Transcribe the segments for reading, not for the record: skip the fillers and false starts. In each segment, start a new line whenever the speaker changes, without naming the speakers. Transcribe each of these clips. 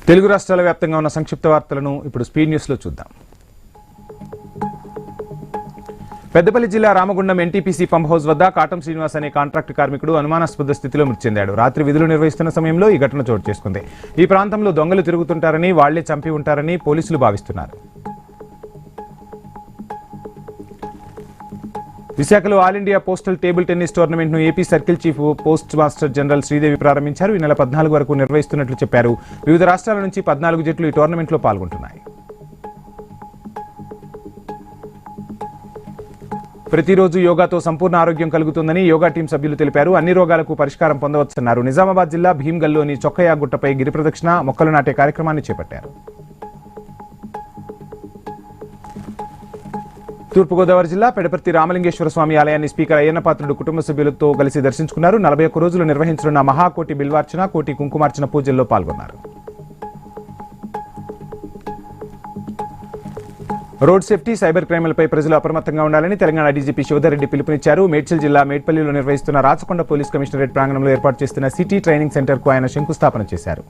తెలుగు రాష్ట్రాల వ్యాప్తంగా ఉన్న సంక్షిప్త వార్తలను ఇప్పుడు స్పీడ్ న్యూస్ లో చూద్దాం. పెద్దపల్లి జిల్లా రామగుండం ఎన్టీపీసీ పంప్ హౌస్ వద్ద కాటం శ్రీనివాస్ అనే కాంట్రాక్ట్ కార్మికుడు అనుమానాస్పద స్థితిలో మృతి చెందాడు. రాత్రి విధులు నిర్వహిస్తున్న సమయంలో ఈ ఘటన చోటు చేసుకుంది. ఈ ప్రాంతంలో దొంగలు తిరుగుతుంటారని, వాళ్లే చంపి ఉంటారని పోలీసులు భావిస్తున్నారు. విశాఖలో all India postal table tennis tournament ను AP circle chief post master general Sridevi ప్రారంభించారు. ఈ నెల 14 వరకు నిర్వహిస్తున్నట్లు చెప్పారు. వివిధ రాష్ట్రాల నుంచి 14 జట్లు ఈ టోర్నమెంట్ లో పాల్గొంటున్నాయి. ప్రతిరోజు యోగాతో సంపూర్ణ ఆరోగ్యం కలుగుతుందని యోగా టీం సభ్యులు తెలిపారు. అన్ని రోగాలకు పరిష్కారం పొందవచ్చన్నారు. నిజామాబాద్ జిల్లా భీమ్గల్లోని చొక్కయ్య గుట్టపై గిరి ప్రదక్షిణ, మొక్కలు నాటే కార్యక్రమాన్ని చేపట్టారు. తూర్పుగోదావరి జిల్లా పెడపర్తి రామలింగేశ్వర స్వామి ఆలయాన్ని స్పీకర్ అయ్యన్న పాత్రుడు కుటుంబ సభ్యులతో కలిసి దర్శించుకున్నారు. 41 రోజులు నిర్వహించనున్న మహాకోటి బిల్వార్చన, కోటి కుంకుమార్చన పూజల్లో పాల్గొన్నారు. రోడ్ సేఫ్టీ, సైబర్ క్రైమ్లపై ప్రజలు అప్రమత్తంగా ఉండాలని తెలంగాణ డీజీపీ శివధర్రెడ్డి పిలుపునిచ్చారు. మేడ్చల్ జిల్లా మేడ్పల్లిలో నిర్వహిస్తున్న రాచకొండ పోలీస్ కమిషనరేట్ ప్రాంగణంలో ఏర్పాటు చేస్తున్న సిటీ ట్రైనింగ్ సెంటర్ కు ఆయన శంకుస్థాపన చేశారు.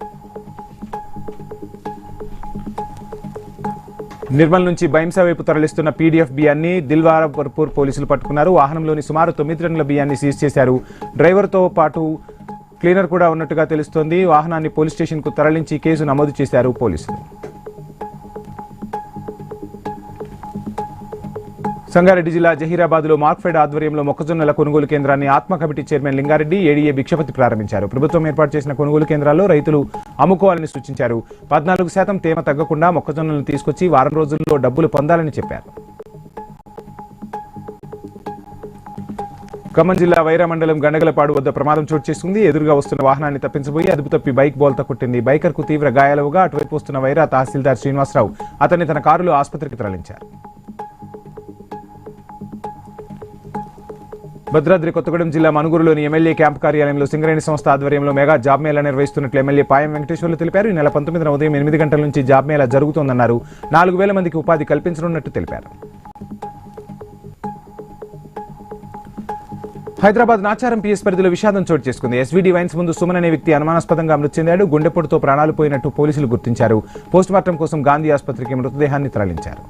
నిర్మల్ నుంచి బైంసా వైపు తరలిస్తున్న పీడీఎఫ్ బియ్యాన్ని దిల్వారాపూర్ పోలీసులు పట్టుకున్నారు. వాహనంలోని సుమారు 9 టన్నుల బియ్యాన్ని సీజ్ చేశారు. డ్రైవర్తో పాటు క్లీనర్ కూడా ఉన్నట్టుగా తెలుస్తోంది. వాహనాన్ని పోలీస్ స్టేషన్ కు తరలించి కేసు నమోదు చేశారు పోలీసులు. సంగారెడ్డి జిల్లా జహీరాబాద్ లో మార్క్ఫెడ్ ఆధ్వర్యంలో మొక్కజొన్నల కొనుగోలు కేంద్రాన్ని ఆత్మ committee chairman Lingareddy, ADA Bhikshapathi ప్రారంభించారు. ప్రభుత్వం ఏర్పాటు చేసిన కొనుగోలు కేంద్రాల్లో రైతులు అమ్ముకోవాలని సూచించారు. 14% తేమ తగ్గకుండా మొక్కజొన్నలను తీసుకొచ్చి వారం రోజుల్లో డబ్బులు పొందాలని చెప్పారు. ఖమ్మం జిల్లా వైరా మండలం గండగలపాడు వద్ద ప్రమాదం చోటు చేసుకుంది. ఎదురుగా వస్తున్న వాహనాన్ని తప్పించబోయి అదుపు తప్పి బైక్ బోల్తా కొట్టింది. బైకర్ కు తీవ్ర గాయాలవుగా అటువైపు వస్తున్న వైరా తహసీల్దార్ శ్రీనివాసరావు అతన్ని తన కారులో ఆసుపత్రికి తరలించారు. భద్రాద్రి కొత్తగూడెం జిల్లా మనుగురులోని ఎమ్మెల్యే క్యాంపు కార్యాలయంలో సింగరేణి సంస్థ ఆధ్వర్యంలో మెగా జాబ్ మేళా నిర్వహిస్తున్నట్లు ఎమ్మెల్యే పాయం వెంకటేశ్వర్లు తెలిపారు. ఈ నెల 19న ఉదయం 8 గంటల నుంచి జాబ్ మేళా జరుగుతోందన్నారు. 4,000 మందికి ఉపాధి కల్పించనున్నట్టు తెలిపారు. హైదరాబాద్ నాచారం పిఎస్ పరిధిలో విషాదం చోటు చేసుకుంది. ఎస్వీడీ వైన్స్ ముందు సుమన్ అనే వ్యక్తి అనుమానాస్పదంగా మృతి చెందాడు. గుండెపోటుతో ప్రాణాలు పోయినట్టు పోలీసులు గుర్తించారు. పోస్టుమార్టం కోసం గాంధీ ఆసుపత్రికి మృతదేహాన్ని తరలించారు.